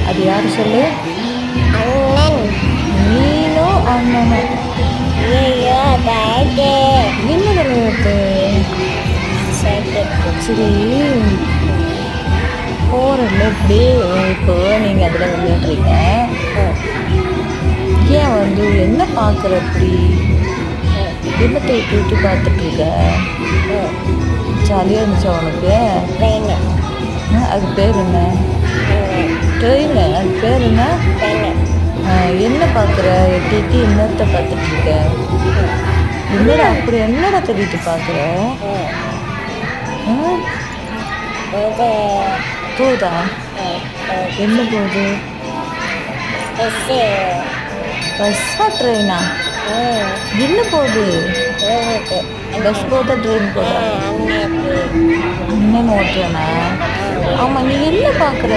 அது யார் சொல்லு? அண்ணன். நீனும் அண்ணனும். ஐயோ பேட்டு. என்ன விளையாட்டு? சரி, போகிறல இப்படி இப்போ நீங்கள் அதில் விளையாடுறீங்க. ஏன் வந்து என்ன பார்க்குற அப்படி? என்னத்தை விட்டு விட்டு பார்த்துட்ருக்க? ஜாலியாக இருந்துச்சா உனக்கு? அது பேர் என்ன? ட்ரெயின். அது பேர் என்ன? என்ன பார்க்குற? எட்டி எட்டி என்னத்தை பார்த்துட்ருக்க? என்னடா அப்படி என்னடா தேடிட்டு பார்க்குற? போதா? என்ன போகுது? பஸ்ஸா ட்ரெயினா? என்ன போகுது? பஸ் போதா ட்ரெயின் போதா? அண்ணன் ஓட்டுறேனா? ஆமாம், நீ என்ன பார்க்குற?